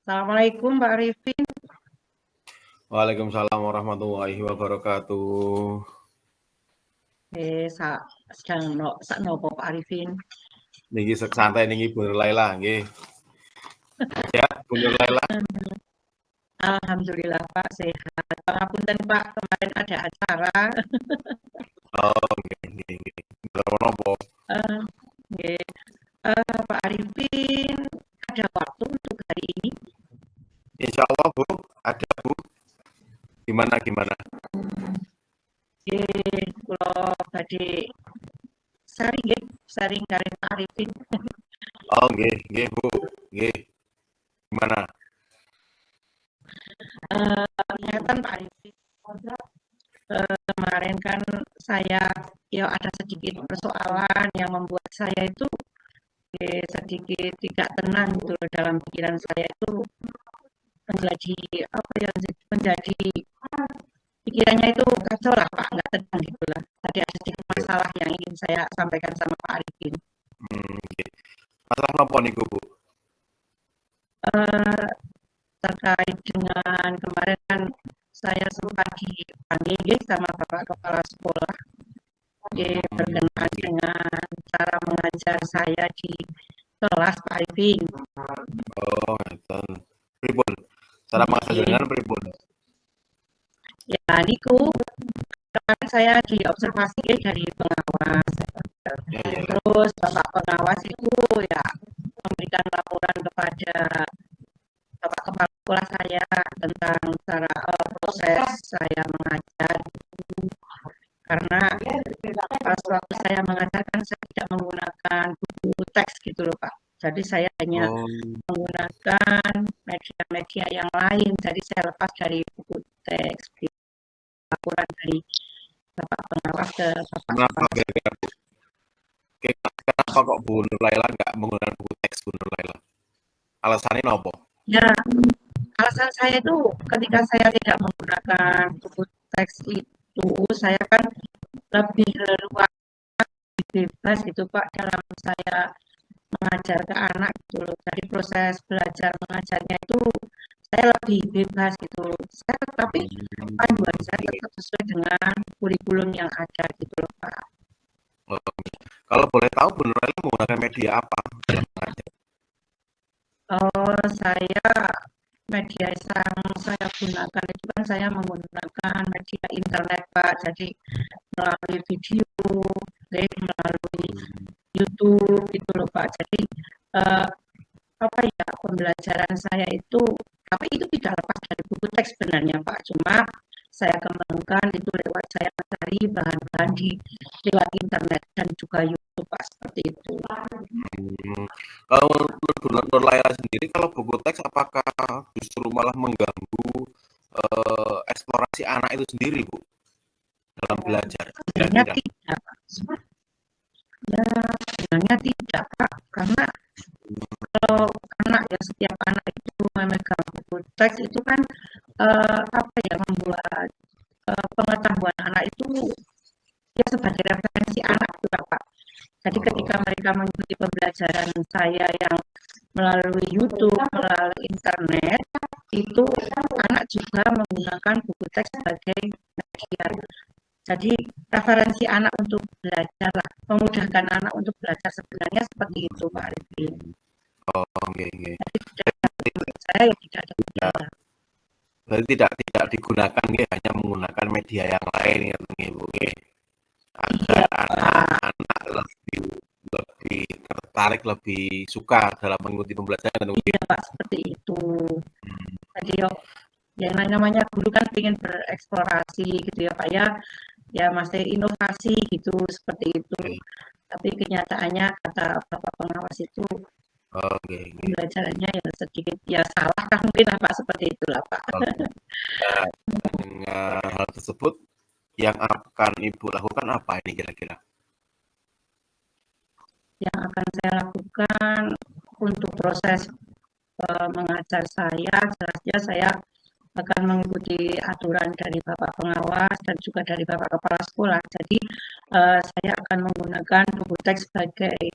Assalamualaikum Pak Arifin. Waalaikumsalam warahmatullahi wabarakatuh. Sedang nopo Pak Arifin. Niki santai niki Bu Nur Laila nggih. Ya, Bu Nur Laila. Alhamdulillah Pak sehat. Pangapunten Pak, kemarin ada acara. Oh, nggih. Napa? Nggih. Pak Arifin ada waktu untuk hari ini? Insya Allah Bu, ada Bu. Gimana? Nggih, kula badhe sharing kali Pak Arifin. Oh, nggih Bu. Nggih. Gimana? Ingatan Pak Arifin. Kemarin kan saya ada sedikit persoalan yang membuat saya itu sedikit tidak tenang gitu loh, dalam pikiran saya itu menjadi pikirannya itu kacau lah Pak, nggak tenang gitu lah. Tadi ada sedikit masalah yang ingin saya sampaikan sama Pak Arifin. Nggih. Masalah napa niku Bu? Terkait dengan kemarin kan saya sempat dipanggil sama Bapak Kepala Sekolah berkenaan dengan cara mengajar saya di kelas Pak Arifin. Oh, ngeten. Pripun? Cara mengajar pripun? Ya, niku kemarin saya diobservasi dari pengawas. Terus Bapak pengawas itu ya memberikan laporan kepada Bapak Kepala Sekolah saya tentang cara proses saya mengajar. Karena pas waktu saya mengajarkan saya tidak menggunakan buku teks gitu loh Pak. Jadi saya hanya menggunakan media-media yang lain. Jadi saya lepas dari buku teks, laporan dari Bapak pengawas ke Bapak Kepala. Kenapa kok Bu Nur Laila nggak menggunakan buku teks Bu Nur Laila? Alasannya apa? Ya, alasan saya itu ketika saya tidak menggunakan buku teks itu, saya kan lebih leluasa, bebas gitu Pak dalam saya mengajar ke anak gitu loh. Jadi proses belajar mengajarnya itu saya lebih bebas gitu loh. Tapi panduan saya tetap sesuai dengan kurikulum yang ada gitu loh Pak. Kalau boleh tahu Bu Nur Laila menggunakan media apa dalam mengajar? Saya media yang saya gunakan itu kan saya menggunakan media internet Pak. Jadi melalui video, melalui YouTube gitu loh Pak. Jadi pembelajaran saya itu, tapi itu tidak lepas dari buku teks sebenarnya Pak. Cuma saya kembangkan itu lewat saya mencari bahan-bahan lewat internet dan juga YouTube Pak, seperti itu. Kalau menurut Bu Nur Laila sendiri, kalau buku teks apakah justru malah mengganggu eksplorasi anak itu sendiri Bu dalam belajar? Sebenarnya tidak Pak. Sebenarnya tidak Pak, karena kalau anak ya setiap anak itu memegang buku teks itu kan membuat pengetahuan anak itu ya sebagai referensi anak itu Pak. Jadi ketika mereka mengikuti pembelajaran saya yang melalui YouTube, melalui internet, itu anak juga menggunakan buku teks sebagai media. Jadi referensi anak untuk belajar lah, memudahkan anak untuk belajar sebenarnya seperti itu Pak Arifin. Oh, okay. Jadi saya tidak ada kendala. Berarti tidak digunakan hanya menggunakan media yang lain ya Bu. Agar anak-anak lebih tertarik, lebih suka dalam mengikuti pembelajaran. Iya Pak, seperti itu. Jadi yang namanya guru kan ingin bereksplorasi gitu ya Pak ya masih inovasi gitu seperti itu. Tapi kenyataannya kata Bapak pengawas itu pembelajarannya ya sedikit ya salah kan mungkin Pak, seperti itulah Pak. Dengan hal tersebut yang akan Ibu lakukan apa ini kira-kira? Yang akan saya lakukan untuk proses mengajar saya, jelasnya saya akan mengikuti aturan dari Bapak pengawas dan juga dari Bapak Kepala Sekolah. Jadi saya akan menggunakan buku teks sebagai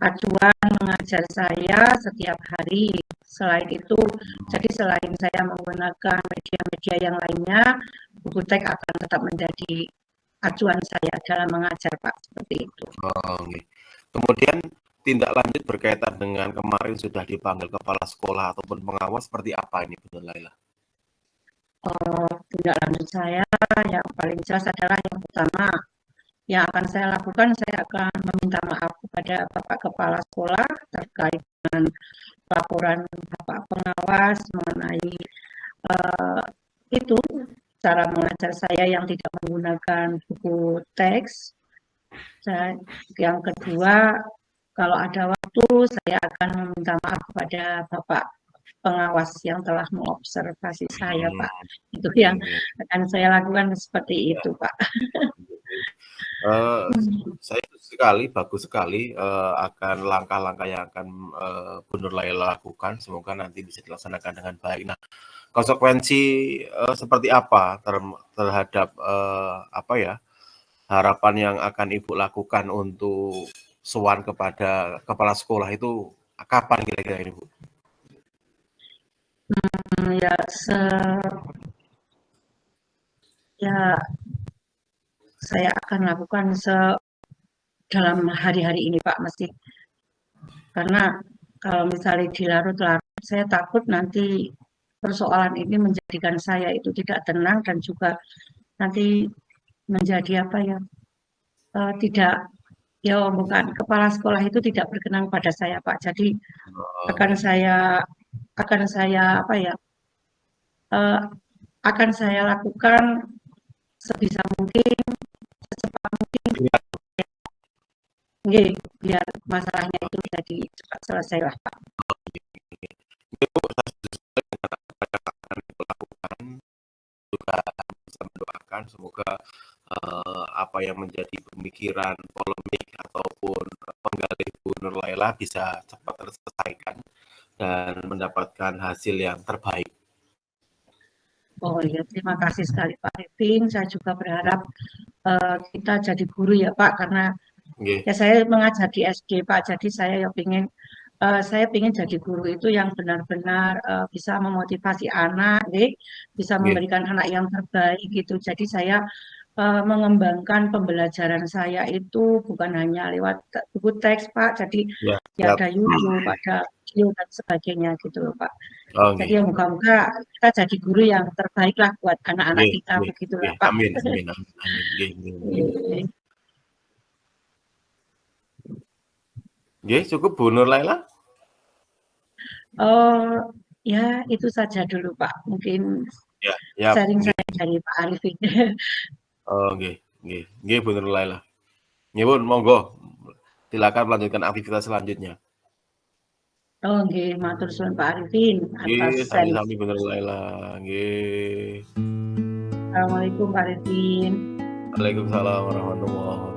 acuan mengajar saya setiap hari. Selain itu, jadi selain saya menggunakan media-media yang lainnya, buku teks akan tetap menjadi acuan saya dalam mengajar, Pak, seperti itu. Oh, nggih. Kemudian tindak lanjut berkaitan dengan kemarin sudah dipanggil kepala sekolah ataupun pengawas seperti apa ini, Bu Nur Laila? Tindak lanjut saya yang paling jelas adalah yang pertama, yang akan saya lakukan, saya akan meminta maaf kepada Bapak Kepala Sekolah terkait dengan laporan Bapak Pengawas mengenai itu cara mengajar saya yang tidak menggunakan buku teks. Dan yang kedua, kalau ada waktu, saya akan meminta maaf kepada Bapak Pengawas yang telah mengobservasi saya, Pak. Itu yang akan saya lakukan seperti itu, Pak. Saya sekali, bagus sekali akan langkah-langkah yang akan Bu Nur Laila lakukan. Semoga nanti bisa dilaksanakan dengan baik. Nah, konsekuensi seperti apa terhadap apa ya harapan yang akan Ibu lakukan untuk sowan kepada kepala sekolah itu kapan kira-kira ini, Bu? Ya, saya akan lakukan dalam hari-hari ini, Pak, mesti. Karena kalau misalnya dilarut-larut, saya takut nanti persoalan ini menjadikan saya itu tidak tenang dan juga nanti menjadi apa ya, tidak, ya bukan, kepala sekolah itu tidak berkenan pada saya, Pak. Jadi akan saya apa ya, akan saya lakukan sebisa mungkin, secepat mungkin, biar masalahnya itu jadi cepat selesai lah, Pak. Juga bisa mendoakan semoga apa yang menjadi pemikiran polemik ataupun penggalih Bu Nur Laila bisa cepat terselesaikan dan mendapatkan hasil yang terbaik. Oh iya, terima kasih sekali Pak Arifin. Saya juga berharap kita jadi guru ya Pak, karena ya saya mengajar di SD Pak, jadi saya ingin jadi guru itu yang benar-benar bisa memotivasi anak, bisa memberikan anak yang terbaik gitu. Jadi saya mengembangkan pembelajaran saya itu bukan hanya lewat buku teks Pak, jadi ya ada YouTube, ada video dan sebagainya gitu loh Pak. Jadi ya moga-moga kita jadi guru yang terbaik lah buat anak-anak kita begitulah Pak. Amin. Cukup Bu Nur Laila? Ya itu saja dulu Pak. Mungkin sharing saya dari Pak Arifin. Nggih Bu Nur Laila. Nyuwun monggo silakan melanjutkan aktivitas selanjutnya. Nggih, matur suwun Pak Arifin atas sami-sami Bu Nur Laila. Nggih. Assalamualaikum Pak Arifin. Waalaikumsalam warahmatullahi wabarakatuh.